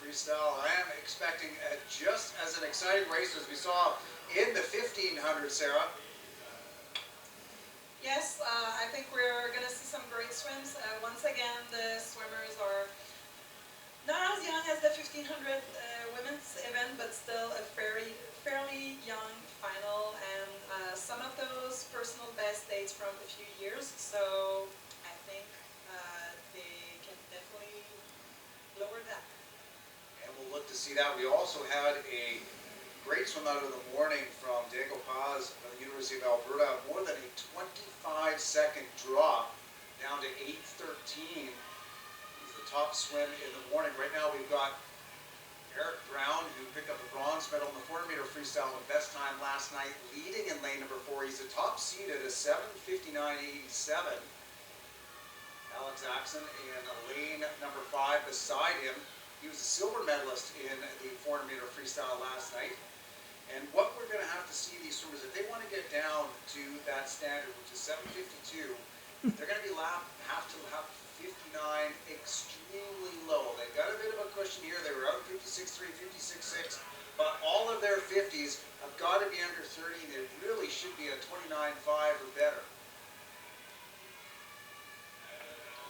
freestyle. I am expecting just as an exciting race as we saw in the 1500, Sarah. Yes, I think we're going to see some great swims. Once again, the swimmers are not as young as the 1500 women's event, but still a fairly young final, and some of those personal best dates from a few years. So I think they can definitely lower that. And we'll look to see that. We also had a great swim out of the morning from Diego Paz from the University of Alberta. More than a 25-second drop down to 8:13. He's the top swim in the morning. Right now we've got Eric Brown, who picked up a bronze medal in the 400-meter freestyle in best time last night, leading in lane number 4. He's the top seed at a 7:59.87. Alex Axon in lane number 5 beside him. He was a silver medalist in the 400-meter freestyle last night. And what we're going to have to see these swimmers, if they want to get down to that standard, which is 7:52, they're going to have to have 59 extremely low. They've got a bit of a cushion here. They were out 56.3, 56.6, but all of their 50s have got to be under 30. They really should be at 29.5 or better.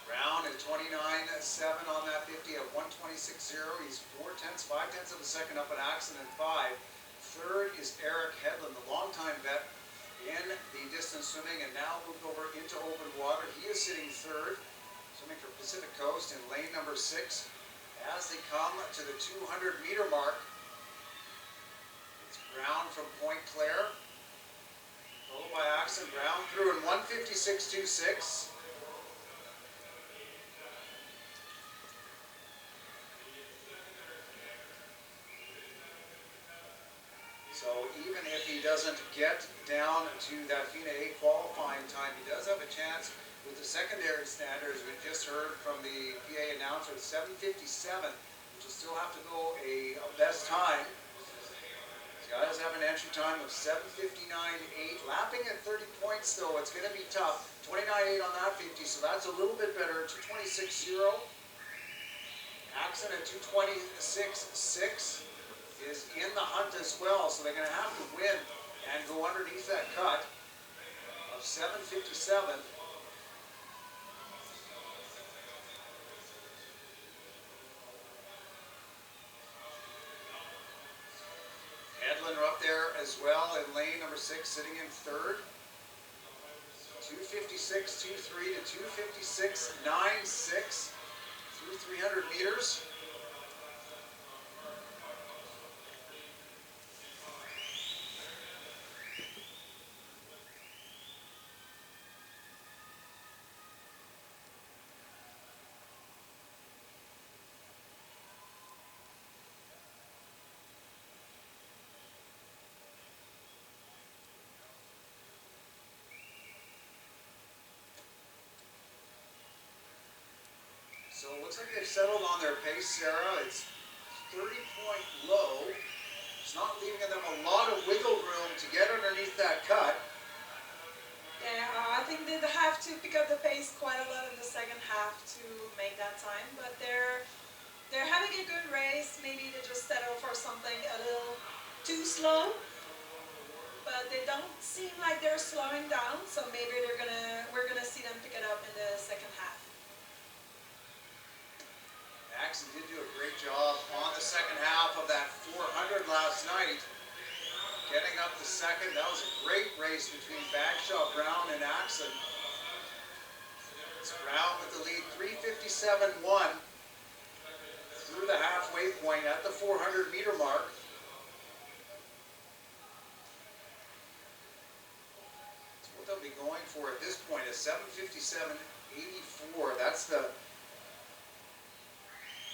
Brown is 29.7 on that 50 at 126.0. He's 5/10 of a second up at Axon and 5. Third is Eric Hedlund, the longtime vet in the distance swimming, and now moved over into open water. He is sitting third, swimming for Pacific Coast in lane number 6. As they come to the 200-meter mark, it's Brown from Point Claire, followed by Axon. Brown through in 156.26. So even if he doesn't get down to that FINA A qualifying time, he does have a chance with the secondary standards. We just heard from the PA announcer at 7:57, which will still have to go a best time. These guys have an entry time of 7:59.8, lapping at 30 points though. It's going to be tough. 29.8 on that 50, so that's a little bit better. 226.0. Axon at 226.6. is in the hunt as well, so they're going to have to win and go underneath that cut of 7:57. Hedlund are up there as well in lane number 6, sitting in third. 256.23 to 256.96 through 300 meters. So it looks like they've settled on their pace, Sarah. It's 30-point low. It's not leaving them a lot of wiggle room to get underneath that cut. Yeah, I think they have to pick up the pace quite a lot in the second half to make that time, but they're having a good race. Maybe they just settle for something a little too slow, but they don't seem like they're slowing down, so maybe we're gonna see them pick it up in the second half. Axon did do a great job on the second half of that 400 last night. Getting up to second. That was a great race between Bagshaw, Brown, and Axon. It's Brown with the lead, 357.1 through the halfway point at the 400-meter mark. So what they'll be going for at this point is 757.84. That's the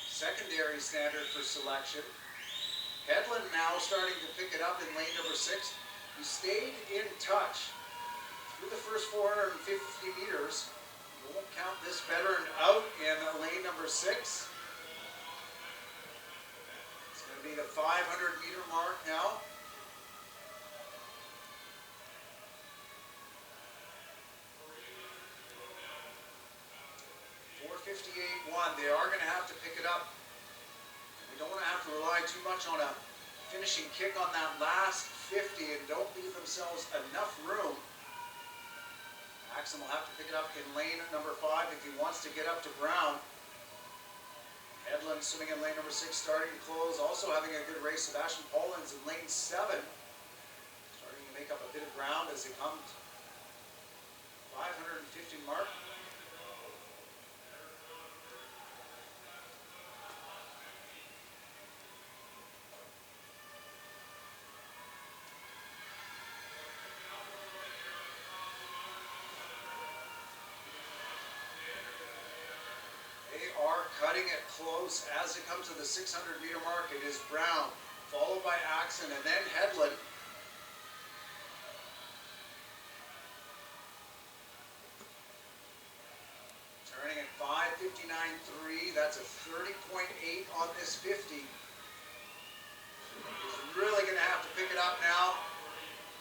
secondary standard for selection. Hedlund now starting to pick it up in lane number 6. He stayed in touch through the first 450 meters. We won't count this veteran out in lane number 6. It's going to be the 500-meter mark now. .58.1. They are going to have to pick it up. They don't want to have to rely too much on a finishing kick on that last 50 and don't leave themselves enough room. Axon will have to pick it up in lane number 5 if he wants to get up to Brown. Hedlund swimming in lane number 6, starting to close. Also having a good race, Sebastian Paulins in lane 7. Starting to make up a bit of ground as they come to 550 mark. They are cutting it close as it comes to the 600-meter mark. It is Brown, followed by Axon, and then Hedlund. Turning at 5:59.3. That's a 30.8 on this 50. He's really going to have to pick it up now.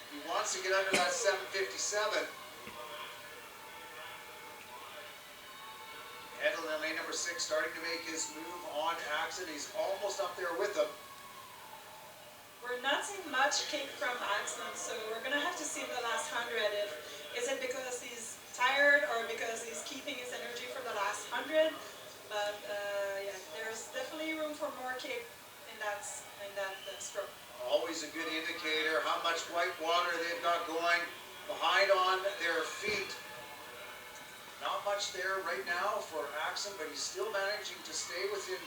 If he wants to get under that 7:57. Hedlund in lane number 6 starting to make his move on Axon. He's almost up there with him. We're not seeing much kick from Axon, so we're going to have to see in the last 100 is it because he's tired or because he's keeping his energy for the last 100. But yeah, there's definitely room for more kick in that stroke. Always a good indicator how much white water they've got going behind on their feet. Not much there right now for Axon, but he's still managing to stay within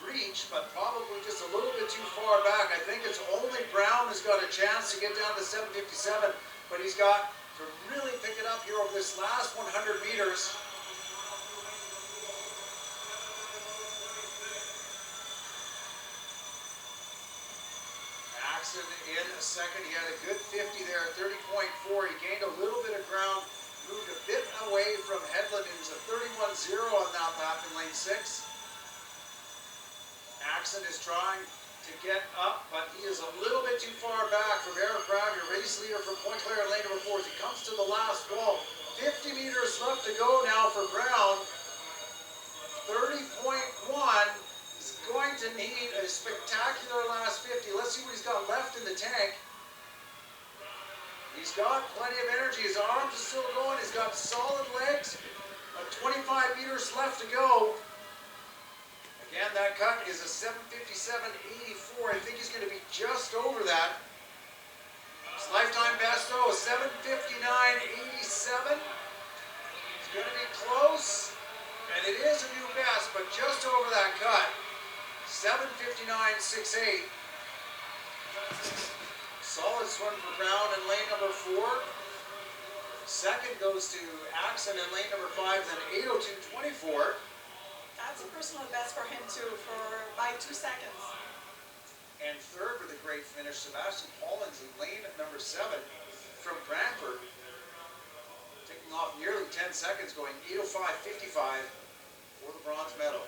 reach, but probably just a little bit too far back. I think it's only Brown who's got a chance to get down to 7:57, but he's got to really pick it up here over this last 100 meters. Axon in a second. He had a good 50 there, 30.4. He gained a little bit of ground. Moved a bit away from Hedlund. It was a 31.0 on that lap in lane 6. Axon is trying to get up, but he is a little bit too far back from Eric Brown, your race leader from Point Claire in lane number 4. As he comes to the last wall, 50 meters left to go now for Brown. 30.1. He's going to need a spectacular last 50. Let's see what he's got left in the tank. He's got plenty of energy. His arms are still going. He's got solid legs. 25 meters left to go. Again, that cut is a 7:57.84. I think he's going to be just over that. His lifetime best, though, is 7:59.87. It's going to be close, and it is a new best, but just over that cut. 7:59.68. Solid swim for Brown in lane number 4. Second goes to Axon in lane number 5, then 8:02.24. That's a personal best for him too, by 2 seconds. And third with a great finish, Sebastian Paulins in lane number 7 from Brantford. Taking off nearly 10 seconds, going 8:05.55 for the bronze medal.